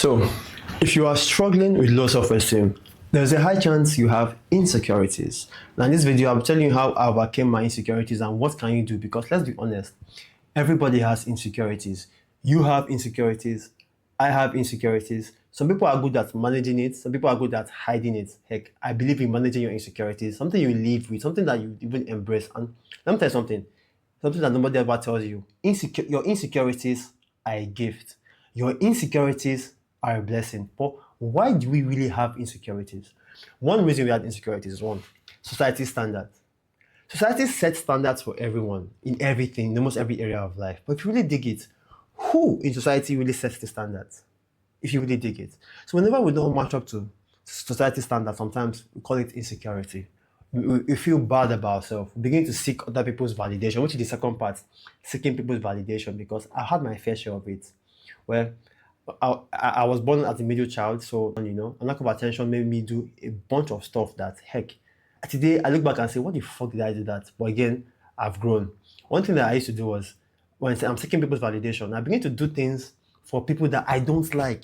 So, if you are struggling with low self-esteem, there's a high chance you have insecurities. Now, in this video, I'm telling you how I overcame my insecurities and what can you do. Because let's be honest, everybody has insecurities. You have insecurities. I have insecurities. Some people are good at managing it. Some people are good at hiding it. Heck, I believe in managing your insecurities. Something you live with. Something that you even embrace. And let me tell you something. Something that nobody ever tells you. Your insecurities are a gift. Your insecurities are a blessing. But why do we really have insecurities? One reason we have insecurities is one, society standards. Society sets standards for everyone in everything, in almost every area of life. But if you really dig it, who in society really sets the standards? If you really dig it. So whenever we don't match up to society standards, sometimes we call it insecurity. We feel bad about ourselves. We begin to seek other people's validation, which is the second part, seeking people's validation, because I had my fair share of it. Where I was born as a middle child, so a lack of attention made me do a bunch of stuff that heck. Today I look back and say, what the fuck did I do that? But again, I've grown. One thing that I used to do was when I'm seeking people's validation, I begin to do things for people that I don't like.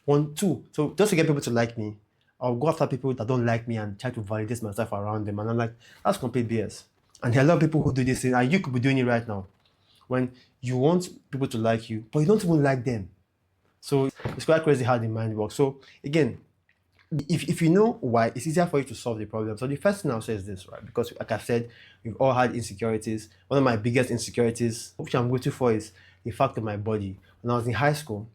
One, two. So just to get people to like me, I'll go after people that don't like me and try to validate myself around them. And I'm like, that's complete BS. And there are a lot of people who do this thing, and you could be doing it right now. When you want people to like you, but you don't even like them. So it's quite crazy how the mind works. So again, if you know why, it's easier for you to solve the problem. So the first thing I'll say is this, right? Because like I said, we've all had insecurities. One of my biggest insecurities, which I'm grateful for, is the fact of my body. When I was in high school,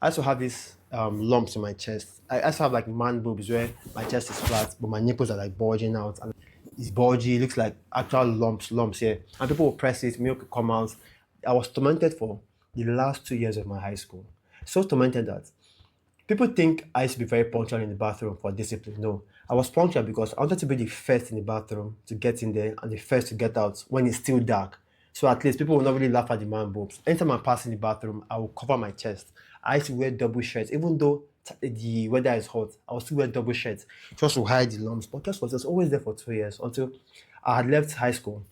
I also have these lumps in my chest. I also have like man boobs where my chest is flat, but my nipples are like bulging out. And it's bulgy, it looks like actual lumps here. And people will press it, milk will come out. I was tormented for the last 2 years of my high school. So tormented that people think I used to be very punctual in the bathroom for discipline. No, I was punctual because I wanted to be the first in the bathroom to get in there and the first to get out when it's still dark. So at least people will not really laugh at the man boobs. Anytime I pass in the bathroom, I will cover my chest. I used to wear double shirts, even though the weather is hot. I will still wear double shirts just to hide the lumps. But guess what? It was always there for 2 years until I had left high school.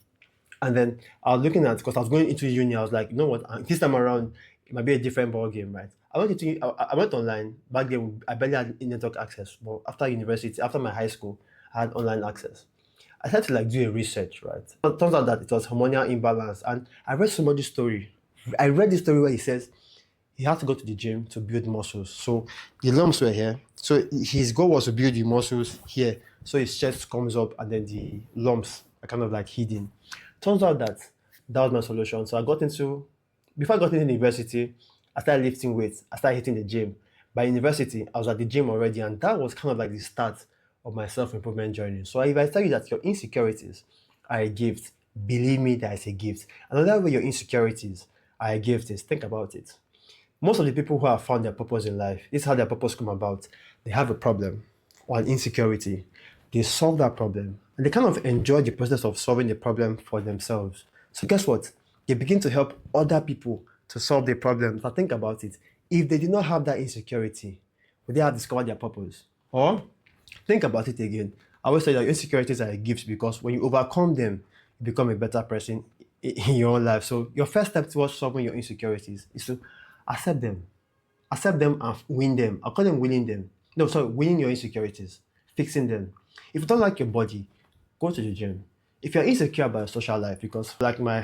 And then I was looking at, because I was going into uni, I was like, you know what, this time around, it might be a different ball game, right? I went online. Back then, I barely had network access. But after university, after my high school, I had online access. I started to like do a research, right? It turns out that it was hormonal imbalance. And I read somebody's story. I read the story where he says he had to go to the gym to build muscles. So the lumps were here. So his goal was to build the muscles here. So his chest comes up and then the lumps are kind of like hidden. Turns out that was my solution. So before I got into university, I started lifting weights. I started hitting the gym. By university, I was at the gym already, and that was kind of like the start of my self-improvement journey. So if I tell you that your insecurities are a gift, believe me, that is a gift. Another way your insecurities are a gift is, think about it. Most of the people who have found their purpose in life, this is how their purpose come about. They have a problem or an insecurity. They solve that problem, and they kind of enjoy the process of solving the problem for themselves. So guess what? They begin to help other people to solve their problems. Now think about it. If they did not have that insecurity, would they have discovered their purpose? Or think about it again. I always say that insecurities are a gift, because when you overcome them, you become a better person in your own life. So your first step towards solving your insecurities is to accept them. Accept them and win them. I call them winning them. No, sorry, winning your insecurities, fixing them. If you don't like your body, go to the gym. If you're insecure about your social life, because throughout my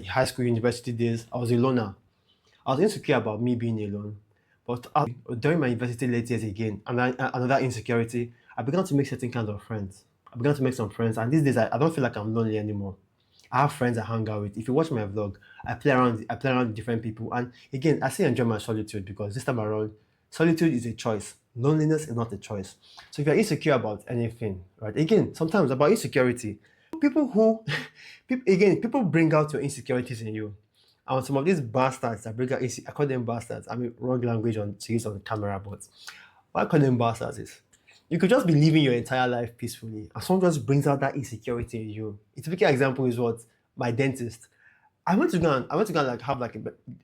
high school, university days, I was a loner. I was insecure about me being alone. But during my university late years again, and another insecurity, I began to make certain kinds of friends. I began to make some friends, and these days I don't feel like I'm lonely anymore. I have friends I hang out with. If you watch my vlog, I play around with different people. And again, I still enjoy my solitude, because this time around, solitude is a choice. Loneliness is not a choice. So if you're insecure about anything, right? Again, sometimes about insecurity, people bring out your insecurities in you. And some of these bastards that bring out, I call them bastards. I mean, wrong language to use on the camera, but what I call them bastards is, you could just be living your entire life peacefully, and someone just brings out that insecurity in you. A typical example is what my dentist. I went to go and like have like a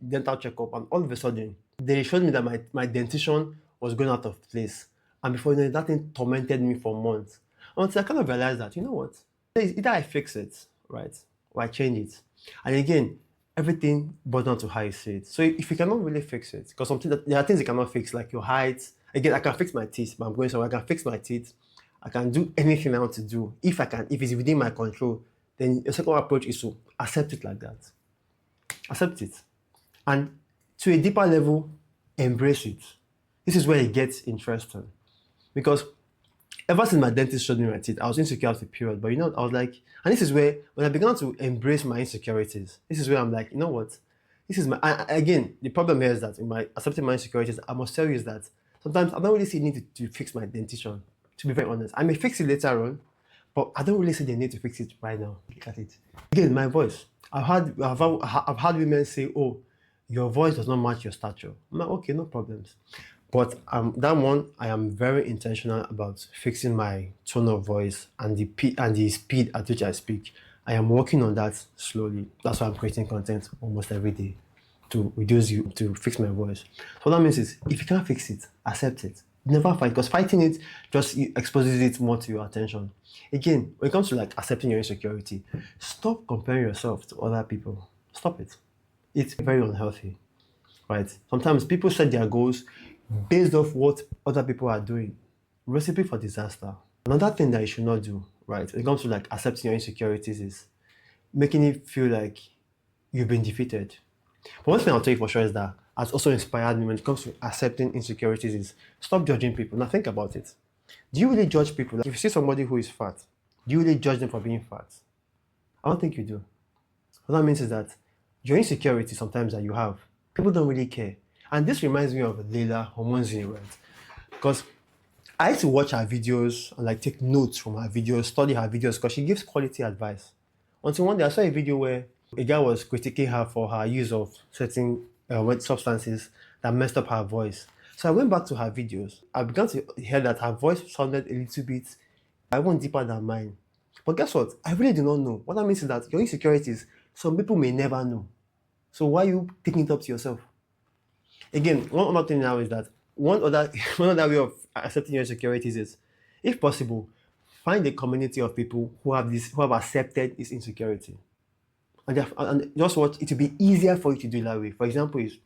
dental checkup, and all of a sudden they showed me that my dentition was going out of place. And before you know it, that thing tormented me for months. Until I kind of realized that, you know what? Either I fix it, right? Or I change it. And again, everything boils down to how you see it. So if you cannot really fix it, because something that there are things you cannot fix, like your height. Again, I can fix my teeth, but I'm going somewhere. I can fix my teeth. I can do anything I want to do. If I can, if it's within my control, then the second approach is to accept it like that. Accept it. And to a deeper level, embrace it. This is where it gets interesting. Because ever since my dentist showed me my teeth, I was insecure at the period. But I was like, and this is where, when I began to embrace my insecurities, this is where I'm like, you know what? This is again, the problem here is that in my accepting my insecurities, I must tell you is that sometimes I don't really see the need to fix my dentition, to be very honest. I may fix it later on, but I don't really see the need to fix it right now. Look at it. Again, my voice. I've had women say, oh, your voice does not match your stature. I'm like, okay, no problems. But that one, I am very intentional about fixing my tone of voice and the speed at which I speak. I am working on that slowly. That's why I'm creating content almost every day to fix my voice. So what that means is, if you can't fix it, accept it. Never fight, because fighting it just exposes it more to your attention. Again, when it comes to like accepting your insecurity, stop comparing yourself to other people. Stop it. It's very unhealthy, right? Sometimes people set their goals based off what other people are doing. Recipe for disaster. Another thing that you should not do, right, when it comes to like accepting your insecurities, is making it feel like you've been defeated. But one thing I'll tell you for sure is that has also inspired me when it comes to accepting insecurities is stop judging people. Now think about it. Do you really judge people? Like if you see somebody who is fat, do you really judge them for being fat? I don't think you do. What that means is that your insecurity sometimes that you have, people don't really care. And this reminds me of Leila Homonzi, right? Because I used to watch her videos and like take notes from her videos, study her videos, because she gives quality advice. Until one day I saw a video where a guy was critiquing her for her use of certain substances that messed up her voice. So I went back to her videos. I began to hear that her voice sounded a little bit, I went deeper than mine. But guess what? I really do not know. What that means is that your insecurities, some people may never know. So why are you taking it up to yourself? Again, one other thing now is that one other way of accepting your insecurities is, if possible, find a community of people who have accepted this insecurity. And just what it will be easier for you to do that way. For example, is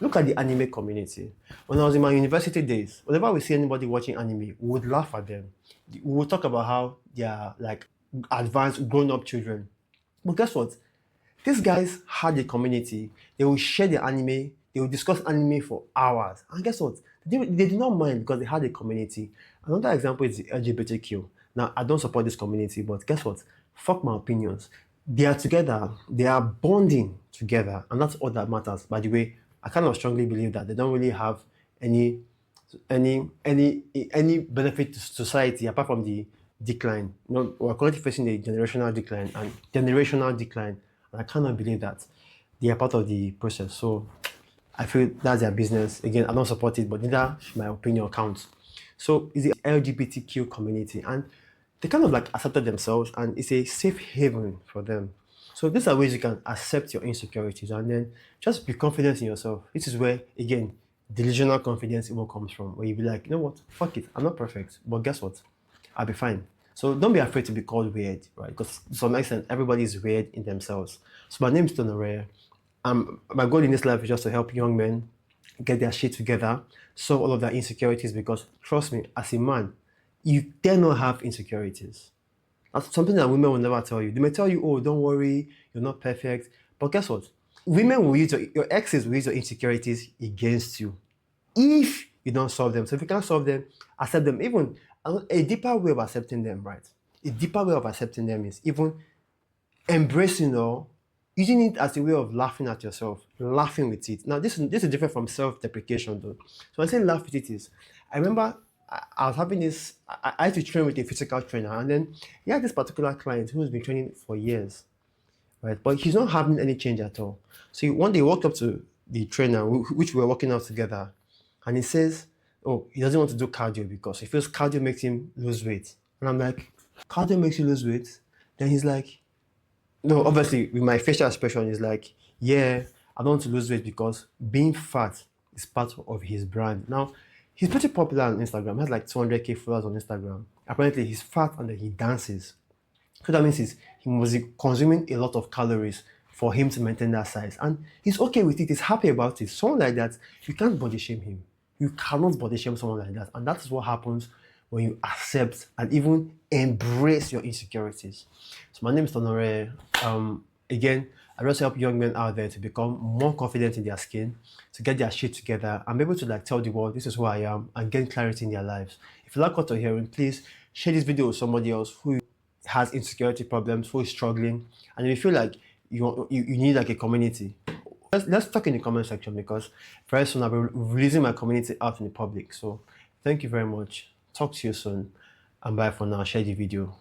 look at the anime community. When I was in my university days, whenever we see anybody watching anime, we would laugh at them. We would talk about how they are like advanced, grown-up children. But guess what? These guys had a community. They will share the anime. They will discuss anime for hours. And guess what? They did not mind because they had a community. Another example is the LGBTQ. Now, I don't support this community, but guess what? Fuck my opinions. They are together. They are bonding together. And that's all that matters. By the way, I kind of strongly believe that they don't really have any benefit to society apart from the decline. We're currently facing a generational decline. And I cannot believe that they are part of the process. So I feel that's their business. Again, I don't support it, but neither should my opinion count. So it's the LGBTQ community, and they kind of like accepted themselves, and it's a safe haven for them. So these are ways you can accept your insecurities and then just be confident in yourself. This is where, again, delusional confidence even comes from, where you be like, you know what, fuck it, I'm not perfect, but guess what, I'll be fine. So don't be afraid to be called weird, right? Because to some extent, everybody is weird in themselves. So my name is Tonoraya. My goal in this life is just to help young men get their shit together, solve all of their insecurities, because trust me, as a man, you dare not have insecurities. That's something that women will never tell you. They may tell you, oh, don't worry, you're not perfect. But guess what? Women will use your exes will use your insecurities against you if you don't solve them. So if you can't solve them, accept them. Even a deeper way of accepting them, right? A deeper way of accepting them is even embracing or using it as a way of laughing at yourself, laughing with it. Now, this is different from self-deprecation, though. So when I say laugh with it is, I remember I was having this, I had to train with a physical trainer, and then he had this particular client who's been training for years, right? But he's not having any change at all. So one day he walked up to the trainer, which we were working out together, and he says, oh, he doesn't want to do cardio because he feels cardio makes him lose weight. And I'm like, cardio makes you lose weight? Then he's like, no, obviously with my facial expression, he's like, yeah, I don't want to lose weight because being fat is part of his brand. Now, he's pretty popular on Instagram. He has like 200k followers on Instagram. Apparently, he's fat and then he dances. So that means he must be consuming a lot of calories for him to maintain that size. And he's okay with it, he's happy about it. Someone like that, you can't body shame him. You cannot body shame someone like that. And that is what happens when you accept and even embrace your insecurities. So my name is Tonore. Again, I just help young men out there to become more confident in their skin, to get their shit together, and be able to tell the world this is who I am and gain clarity in their lives. If you like what you're hearing, please share this video with somebody else who has insecurity problems, who is struggling, and if you feel like you need like a community, let's talk in the comment section, because very soon I'll be releasing my community out in the public. So thank you very much. Talk to you soon, and bye for now. Share the video.